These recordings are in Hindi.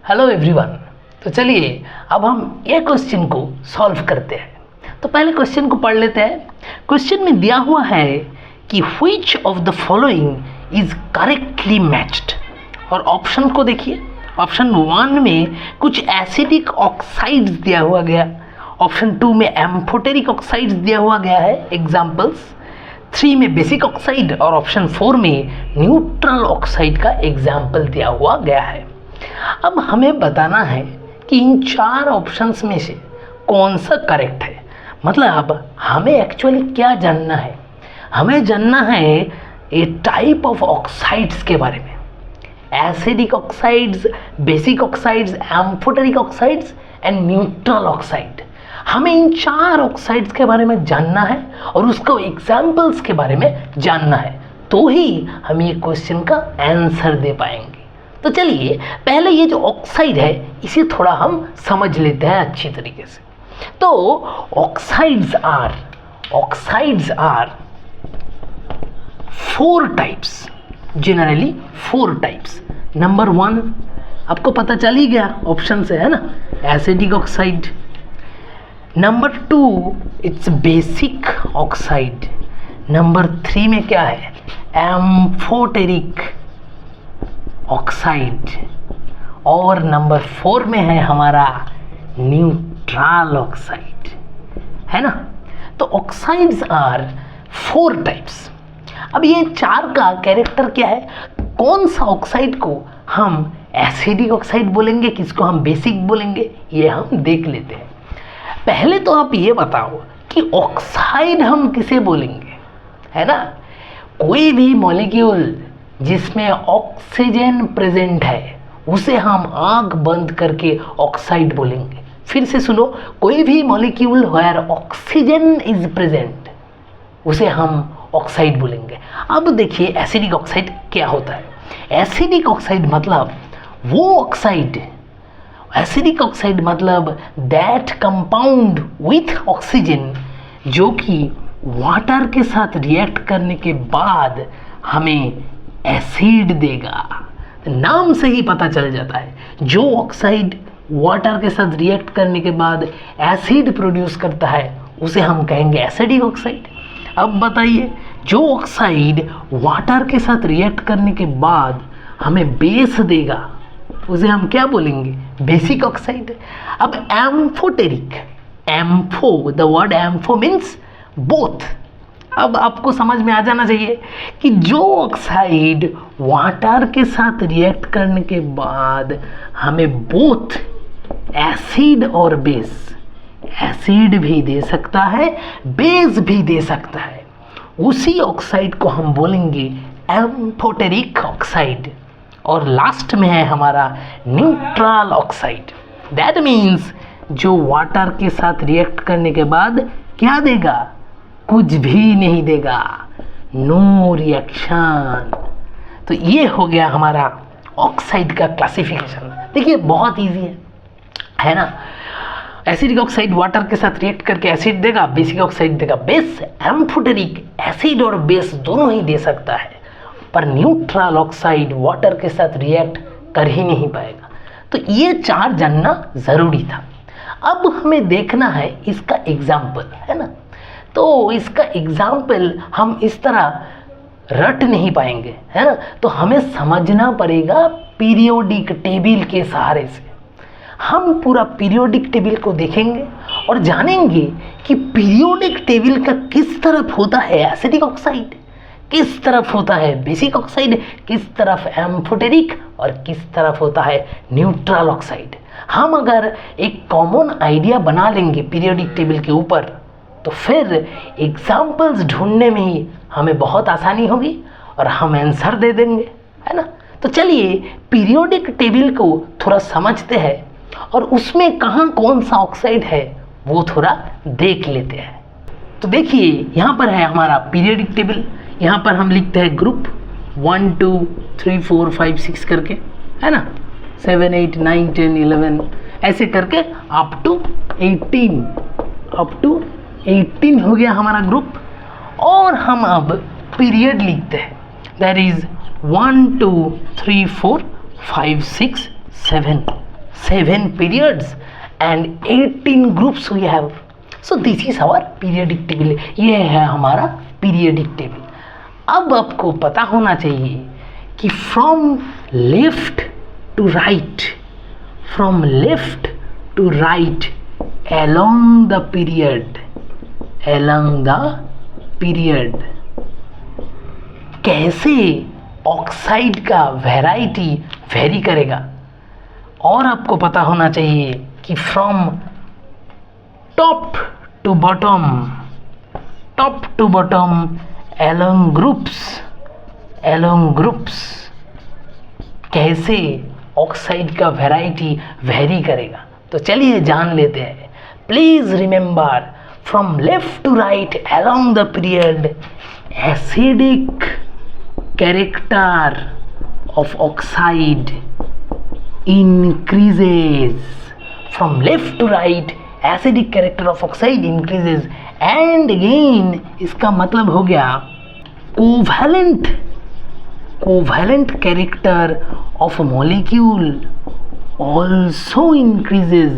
Hello everyone. तो चलिए अब हम ये क्वेश्चन को सॉल्व करते हैं। तो पहले क्वेश्चन को पढ़ लेते हैं। क्वेश्चन में दिया हुआ है कि which of the following is correctly matched, और ऑप्शन को देखिए। ऑप्शन 1 में कुछ एसिडिक ऑक्साइड्स दिया हुआ गया, ऑप्शन 2 में एम्फोटेरिक ऑक्साइड्स दिया हुआ गया है एग्जाम्पल्स, 3 में बेसिक ऑक्साइड और ऑप्शन 4 में न्यूट्रल ऑक्साइड का एग्जाम्पल दिया हुआ गया है। अब हमें बताना है कि इन 4 ऑप्शंस में से कौन सा करेक्ट है। मतलब हमें एक्चुअली क्या जानना है, हमें जानना है ए टाइप ऑफ ऑक्साइड्स के बारे में, acidic oxides, basic oxides, amphoteric oxides and neutral oxide. हमें इन 4 ऑक्साइड्स के बारे में जानना है और उसको एग्जाम्पल्स के बारे में जानना है, तो ही हम ये क्वेश्चन का आंसर दे पाएंगे। तो चलिए पहले ये जो ऑक्साइड है इसे थोड़ा हम समझ लेते हैं अच्छी तरीके से। तो oxides are 4 types, generally 4 types. Number 1 आपको पता चल ही गया ऑप्शन से, है ना, acidic oxide. Number 2 it's basic oxide. Number 3 में क्या है, एम्फोटेरिक ऑक्साइड। और नंबर 4 में है हमारा न्यूट्रल ऑक्साइड, है ना। तो ऑक्साइड्स आर 4 टाइप्स। अब ये 4 का कैरेक्टर क्या है, कौन सा ऑक्साइड को हम एसिडिक ऑक्साइड बोलेंगे, किसको हम बेसिक बोलेंगे, ये हम देख लेते हैं। पहले तो आप ये बताओ कि ऑक्साइड हम किसे बोलेंगे, है ना। कोई भी मॉलिक्यूल जिसमें ऑक्सीजन प्रेजेंट है उसे हम आंख बंद करके ऑक्साइड बोलेंगे। फिर से सुनो, कोई भी molecule where oxygen is present उसे हम ऑक्साइड बोलेंगे। अब देखिए एसिडिक ऑक्साइड क्या होता है। एसिडिक ऑक्साइड मतलब वो ऑक्साइड, एसिडिक ऑक्साइड मतलब दैट कंपाउंड विथ ऑक्सीजन जो कि वाटर के साथ रिएक्ट करने के बाद हमें एसिड देगा। नाम से ही पता चल जाता है, जो ऑक्साइड वाटर के साथ रिएक्ट करने के बाद एसिड प्रोड्यूस करता है उसे हम कहेंगे एसिडिक ऑक्साइड। अब बताइए, जो ऑक्साइड वाटर के साथ रिएक्ट करने के बाद हमें बेस देगा उसे हम क्या बोलेंगे, बेसिक ऑक्साइड। अब amphoteric, ampho, the word ampho means both. अब आपको समझ में आ जाना चाहिए कि जो ऑक्साइड वाटर के साथ रिएक्ट करने के बाद हमें बोथ एसिड और बेस, एसिड भी दे सकता है, बेस भी दे सकता है, उसी ऑक्साइड को हम बोलेंगे एम्फोटेरिक ऑक्साइड। और लास्ट में है हमारा न्यूट्रल ऑक्साइड। दैट मीन्स जो वाटर के साथ रिएक्ट करने के बाद क्या देगा, कुछ भी नहीं देगा, नो रिएक्शन। तो ये हो गया हमारा ऑक्साइड का क्लासिफिकेशन। देखिए बहुत इजी है ना। एसिडिक ऑक्साइड वाटर के साथ रिएक्ट करके एसिड देगा, बेसिक ऑक्साइड देगा बेस। एम्फोटेरिक एसिड और बेस दोनों ही दे सकता है, पर न्यूट्रल ऑक्साइड वाटर के साथ रिएक्ट कर ही नहीं पाएगा। तो ये 4 जानना ज़रूरी था। अब हमें देखना है इसका एग्जाम्पल, है ना। तो इसका एग्जाम्पल हम इस तरह रट नहीं पाएंगे, है ना। तो हमें समझना पड़ेगा पीरियोडिक टेबल के सहारे से। हम पूरा पीरियोडिक टेबल को देखेंगे और जानेंगे कि पीरियोडिक टेबल का किस तरफ होता है एसिडिक ऑक्साइड, किस तरफ होता है बेसिक ऑक्साइड, किस तरफ एम्फोटेरिक और किस तरफ होता है न्यूट्रल ऑक्साइड। हम अगर एक कॉमन आइडिया बना लेंगे पीरियोडिक टेबल के ऊपर तो फिर एग्जाम्पल्स ढूंढने में ही हमें बहुत आसानी होगी और हम आंसर दे देंगे, है ना। तो चलिए पीरियोडिक टेबल को थोड़ा समझते हैं और उसमें कहाँ कौन सा ऑक्साइड है वो थोड़ा देख लेते हैं। तो देखिए यहाँ पर है हमारा पीरियोडिक टेबल। यहाँ पर हम लिखते हैं ग्रुप 1 2 3 4 5 6 करके, है ना, 7 8 9 10 11 ऐसे करके अप टू 18 हो गया हमारा ग्रुप। और हम अब पीरियड लिखते हैं, that is 1 2 3 4 5 6 7 7 periods and 18 groups we have. So this is our periodic table. ये है हमारा periodic table. अब आपको पता होना चाहिए कि from left to right along the period कैसे ऑक्साइड का वैरायटी वेरी करेगा. और आपको पता होना चाहिए कि from top to bottom along groups कैसे ऑक्साइड का वैरायटी वेरी करेगा. तो चलिए जान लेते हैं. Please remember from left to right along the period acidic character of oxide increases. From left to right acidic character of oxide increases. And again इसका मतलब हो गया covalent character of molecule also increases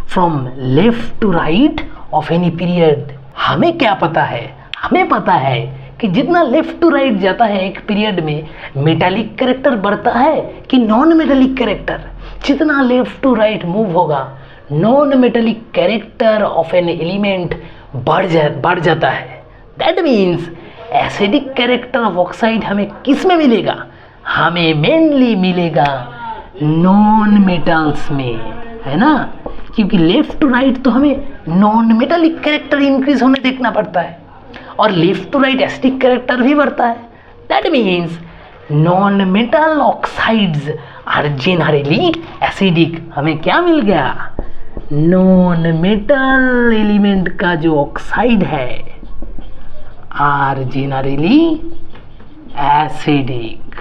from left to right of any period. हमें क्या पता है? हमें पता है कि जितना लेफ्ट टू राइट जाता है एक पीरियड में मेटालिक कैरेक्टर बढ़ता है कि नॉन मेटालिक कैरेक्टर. जितना लेफ्ट टू राइट मूव होगा non metallic character of an element बढ़ जाता है. That means acidic character of oxide हमें किस में मिलेगा? हमें मेनली मिलेगा नॉन मेटल्स में, है ना. क्योंकि लेफ्ट टू राइट तो हमें नॉन मेटालिक कैरेक्टर इंक्रीज होने देखना पड़ता है और left to right acidic character भी बढ़ता है. That means non metal oxides are generally acidic. हमें क्या मिल गया? नॉन मेटल एलिमेंट का जो ऑक्साइड है आर जेनरली एसिडिक.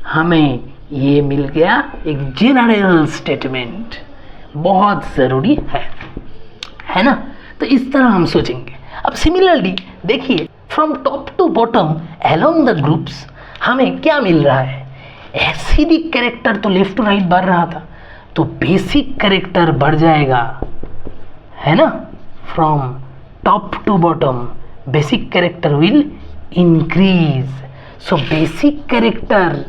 हमें ये मिल गया एक जनरल स्टेटमेंट, बहुत ज़रूरी है ना. तो इस तरह हम सोचेंगे. अब सिमिलरली देखिए from top to bottom along the groups हमें क्या मिल रहा है? एसिडिक कैरेक्टर तो लेफ्ट टू राइट बढ़ रहा था तो बेसिक कैरेक्टर बढ़ जाएगा, है ना. From top to bottom basic character will increase. So basic character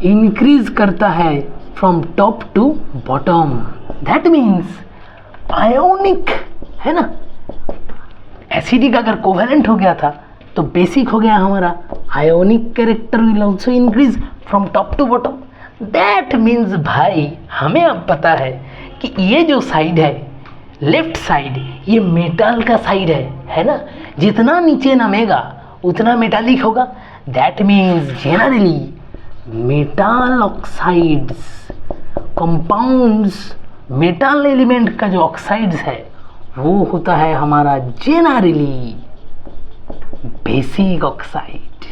increase करता है from top to bottom. That means ionic, है ना. एसिडिक अगर कोवेलेंट हो गया था तो बेसिक हो गया हमारा. Ionic character will also increase from top to bottom. That means भाई हमें अब पता है कि ये जो साइड है लेफ्ट साइड ये मेटल का साइड है ना. जितना नीचे नमेगा उतना मेटालिक होगा. That means generally metal oxides compounds metal element का जो ऑक्साइड्स है वो होता है हमारा जेनरली बेसिक ऑक्साइड.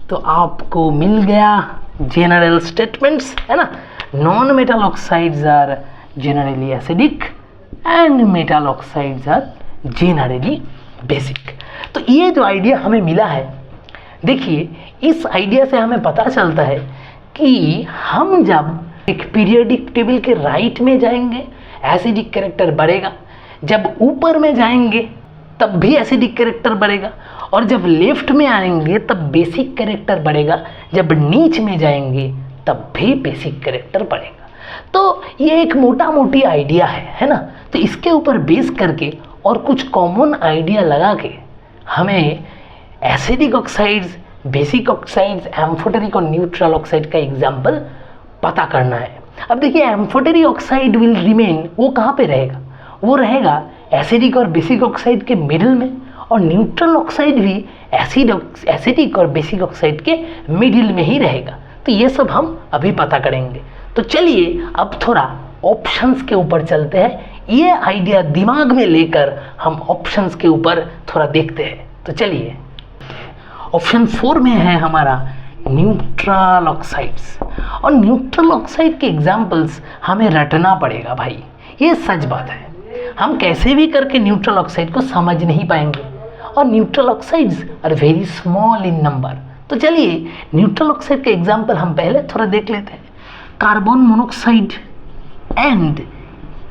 तो आपको मिल गया जनरल स्टेटमेंट्स, है ना. Non metal oxides are generally acidic and metal oxides are generally basic. तो ये जो आइडिया हमें मिला है, देखिए इस आइडिया से हमें पता चलता है कि हम जब एक पीरियोडिक टेबल के राइट में जाएंगे एसिडिक कैरेक्टर बढ़ेगा, जब ऊपर में जाएंगे तब भी एसिडिक कैरेक्टर बढ़ेगा, और जब लेफ्ट में आएंगे तब बेसिक कैरेक्टर बढ़ेगा, जब नीच में जाएंगे तब भी बेसिक कैरेक्टर बढ़ेगा. तो ये एक मोटा मोटी आइडिया है ना. तो इसके ऊपर बेस करके और कुछ कॉमन आइडिया लगा के हमें acidic oxides, basic oxides, amphoteric और न्यूट्रल ऑक्साइड का एग्जाम्पल पता करना है. अब देखिए एम्फोटेरिक ऑक्साइड विल रिमेन, वो कहाँ पे रहेगा? वो रहेगा एसिडिक और बेसिक ऑक्साइड के मिडिल में, और न्यूट्रल ऑक्साइड भी एसिडिक और बेसिक ऑक्साइड के मिडिल में ही रहेगा. तो ये सब हम अभी पता करेंगे. तो चलिए अब थोड़ा ऑप्शंस के ऊपर चलते हैं. ये आइडिया दिमाग में लेकर हम ऑप्शंस के ऊपर थोड़ा देखते हैं. तो चलिए ऑप्शन 4 में है हमारा न्यूट्रल ऑक्साइड्स. और न्यूट्रल ऑक्साइड के एग्जाम्पल्स हमें रटना पड़ेगा भाई, ये सच बात है. हम कैसे भी करके न्यूट्रल ऑक्साइड को समझ नहीं पाएंगे, और neutral oxides are very small in number. तो चलिए न्यूट्रल ऑक्साइड के एग्जाम्पल हम पहले थोड़ा देख लेते हैं. Carbon monoxide and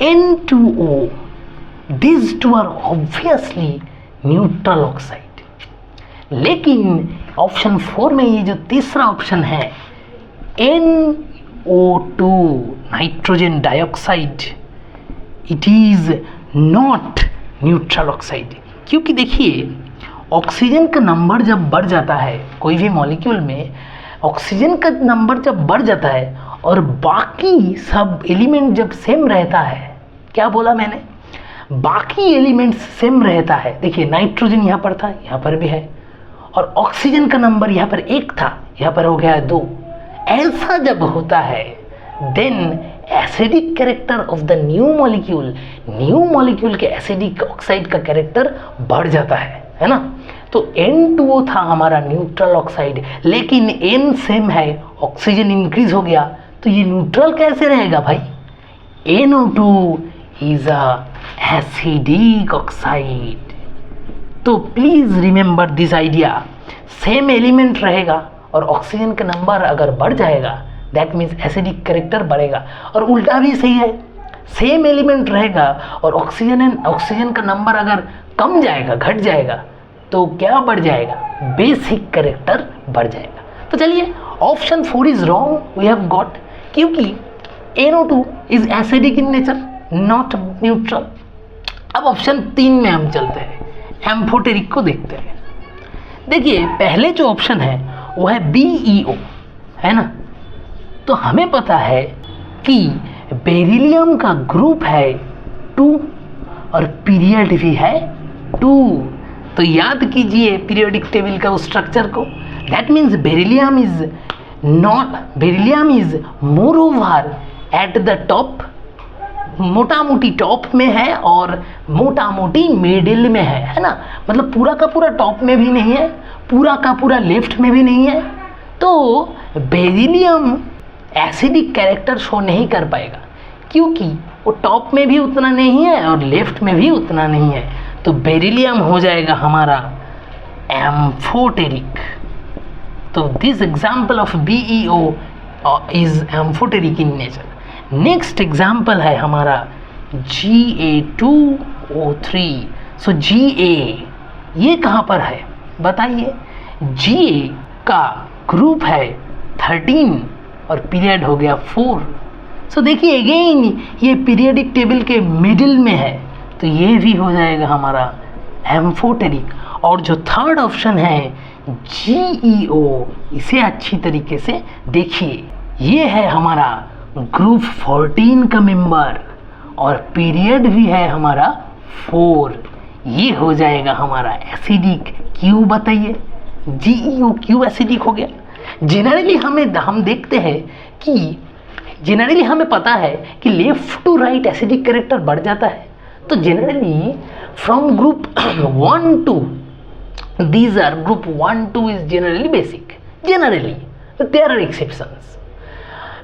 N2O. These two are obviously neutral oxide. लेकिन ऑप्शन 4 में ये जो तीसरा ऑप्शन है NO2 nitrogen dioxide, it is not neutral oxide. क्योंकि देखिए ऑक्सीजन का नंबर जब बढ़ जाता है कोई भी मॉलिक्यूल में, ऑक्सीजन का नंबर जब बढ़ जाता है और बाकी सब एलिमेंट जब सेम रहता है, क्या बोला मैंने, बाकी एलिमेंट्स सेम रहता है। देखिए नाइट्रोजन यहाँ पर था, यहाँ पर भी है, और ऑक्सीजन का नंबर यहाँ पर 1 था, यहाँ पर हो गया 2। ऐसा जब होता है then acidic character of the new molecule के एसिडिक ऑक्साइड का कैरेक्टर बढ़ जाता है ना। तो N2O था हमारा न्यूट्रल ऑक्साइड, लेकिन N सेम है, ऑक्सीजन इंक्रीज हो गया, तो ये न्यूट्रल कैसे रहेगा भाई? NO2 is a acidic oxide. तो please remember this idea, same element रहेगा और ऑक्सीजन का नंबर अगर बढ़ जाएगा दैट मीन्स एसिडिक कैरेक्टर बढ़ेगा, और उल्टा भी सही है, सेम एलिमेंट रहेगा और ऑक्सीजन का नंबर अगर कम जाएगा, घट जाएगा, तो क्या बढ़ जाएगा? बेसिक कैरेक्टर बढ़ जाएगा। तो चलिए option 4 is wrong we have got, क्योंकि NO2 is acidic in nature, not neutral. अब ऑप्शन 3 में हम चलते हैं, एम्फोटेरिक को देखते हैं। देखिए पहले जो ऑप्शन है वो है BeO, है ना। तो हमें पता है कि बेरिलियम का ग्रुप है 2 और पीरियड भी है 2। तो याद कीजिए पीरियोडिक टेबल का स्ट्रक्चर को, that means beryllium is more over at the top, मोटा मोटी टॉप में है और मोटा मोटी मिडिल में है ना। मतलब पूरा का पूरा टॉप में भी नहीं है, पूरा का पूरा लेफ्ट में भी नहीं है। तो बेरिलियम एसिडिक कैरेक्टर शो नहीं कर पाएगा, क्योंकि वो टॉप में भी उतना नहीं है और लेफ्ट में भी उतना नहीं है। तो बेरिलियम हो जाएगा हमारा एम्फोटेरिक। तो this example of BeO is amphoteric in nature. Next example है हमारा Ga2O3। सो Ga ये कहाँ पर है बताइए? Ga का ग्रुप है 13 और पीरियड हो गया 4। सो देखिए अगेन ये पीरियडिक टेबल के मिडिल में है, तो ये भी हो जाएगा हमारा एम्फोटेरिक। और जो थर्ड ऑप्शन है GeO, इसे अच्छी तरीके से देखिए, ये है हमारा ग्रुप 14 का मेंबर और पीरियड भी है हमारा 4। ये हो जाएगा हमारा एसिडिक। क्यों बताइए? GeO क्यों एसिडिक हो गया? जनरली हम देखते हैं कि जनरली हमें पता है कि left to right acidic character बढ़ जाता है। तो generally from group 1 to these are group 1-2 is generally basic, generally there are exceptions।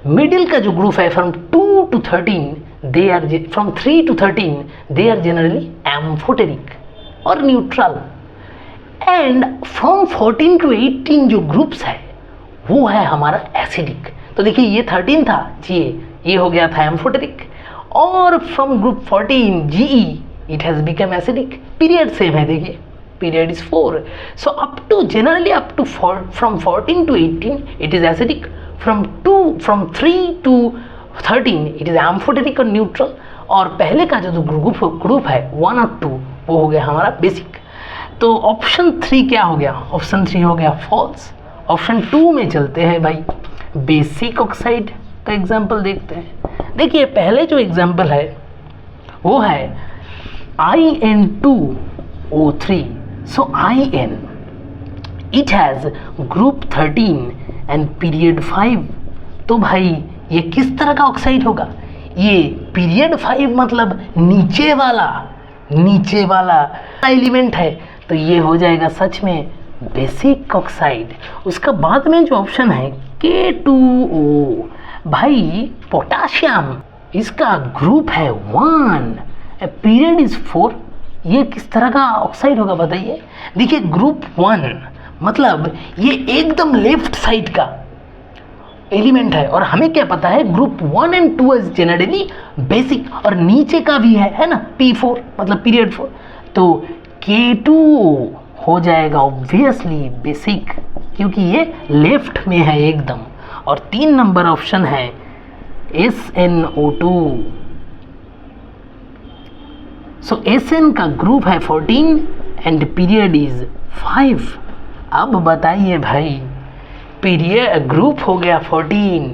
Middle का जो ग्रुप है from 2 to 13 they are from 3 to 13 they are generally amphoteric और न्यूट्रल, एंड फ्रॉम 14 to 18 जो ग्रुप्स है वो है हमारा एसिडिक। तो देखिए ये 13 था ये हो गया था एम्फोटेरिक, और from group 14 GE it has become acidic. Period same है, देखिए period is 4। So up to generally up to from 14 to 18 it is acidic, from 3 to 13 it is amphoteric और न्यूट्रल, और पहले का जो ग्रुप है 1 और 2 वो हो गया हमारा बेसिक। तो ऑप्शन 3 क्या हो गया? ऑप्शन 3 हो गया फॉल्स। ऑप्शन 2 में चलते हैं भाई, बेसिक ऑक्साइड का एग्जाम्पल देखते हैं। देखिए पहले जो एग्जाम्पल है वो है IN2O3। So IN it has group 13 and period 5। तो भाई ये किस तरह का ऑक्साइड होगा? ये पीरियड 5 मतलब नीचे वाला एलिमेंट है, तो ये हो जाएगा सच में बेसिक ऑक्साइड। उसका बाद में जो ऑप्शन है K2O, भाई पोटाशियम, इसका ग्रुप है 1, पीरियड इज 4। ये किस तरह का ऑक्साइड होगा बताइए? देखिए ग्रुप 1 मतलब ये एकदम लेफ्ट साइड का, एलिमेंट है और हमें क्या पता है group 1 and 2 is generally basic और नीचे का भी है ना, P4 मतलब पीरियड 4, तो K2 हो जाएगा ऑब्वियसली बेसिक क्योंकि ये लेफ्ट में है एकदम। और 3 नंबर ऑप्शन है SnO2। सो SN का ग्रुप है 14 एंड पीरियड इज 5। अब बताइए भाई, पीरियड ग्रुप हो गया 14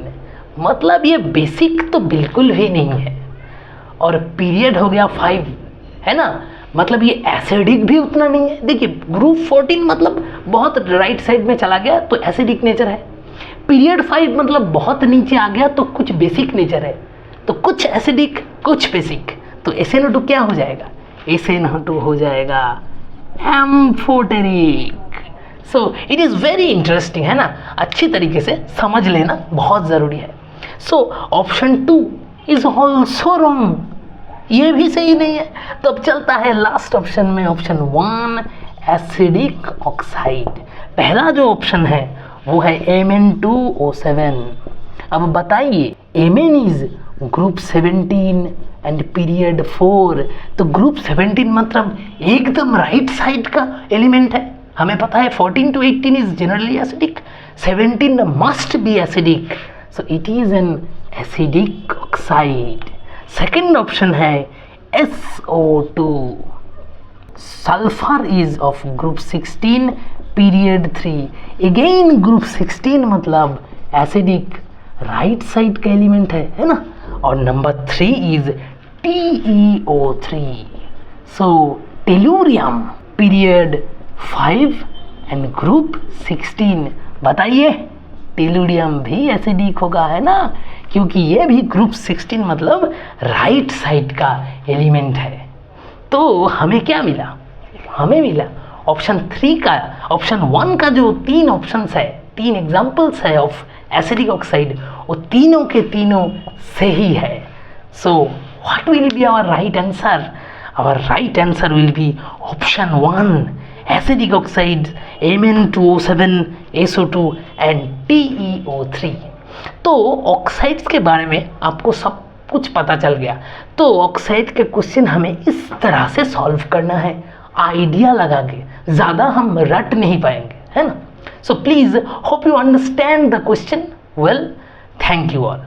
मतलब ये बेसिक तो बिल्कुल भी नहीं है और पीरियड हो गया 5 है ना, मतलब ये एसिडिक भी उतना नहीं है। देखिए ग्रुप 14 मतलब बहुत राइट साइड में चला गया तो एसिडिक नेचर है, पीरियड 5 मतलब बहुत नीचे आ गया तो कुछ बेसिक नेचर है, तो कुछ एसिडिक कुछ बेसिक, तो SnO2 क्या हो जाएगा, SnO2 हो जाएगा amphoteric. So it is very interesting है ना, अच्छी तरीके से समझ लेना बहुत ज़रूरी है। So option 2 is also wrong, ये भी सही नहीं है। तो अब चलता है लास्ट ऑप्शन में, ऑप्शन 1 एसिडिक ऑक्साइड। पहला जो ऑप्शन है वो है Mn2O7। अब बताइए Mn is group 17 and period 4, तो ग्रुप 17 मतलब एकदम राइट साइड का एलिमेंट है। हमें पता है 14 to 18 is generally acidic, 17 must be acidic, so it is an acidic oxide. Second option है SO2। Sulphur is of group 16 period 3, again group 16 मतलब एसिडिक राइट साइड का एलिमेंट है ना। और number 3 is TeO3, so tellurium period 5 and group 16। बताइए टेलुरियम भी एसिडिक होगा है ना, क्योंकि ये भी ग्रुप 16 मतलब राइट साइड का एलिमेंट है। तो हमें क्या मिला, हमें मिला ऑप्शन 3 का, ऑप्शन 1 का जो 3 ऑप्शंस है, 3 एग्जांपल्स है ऑफ एसिडिक ऑक्साइड, वो तीनों के तीनों सही है। So what will be our right answer, our right answer will be option 1 acidic oxide Mn2O7, SO2 and TeO3। तो ऑक्साइड्स के बारे में आपको सब कुछ पता चल गया। तो ऑक्साइड के क्वेश्चन हमें इस तरह से सॉल्व करना है, आइडिया लगा के, ज़्यादा हम रट नहीं पाएंगे है ना। So please hope you understand the question well. Thank you all.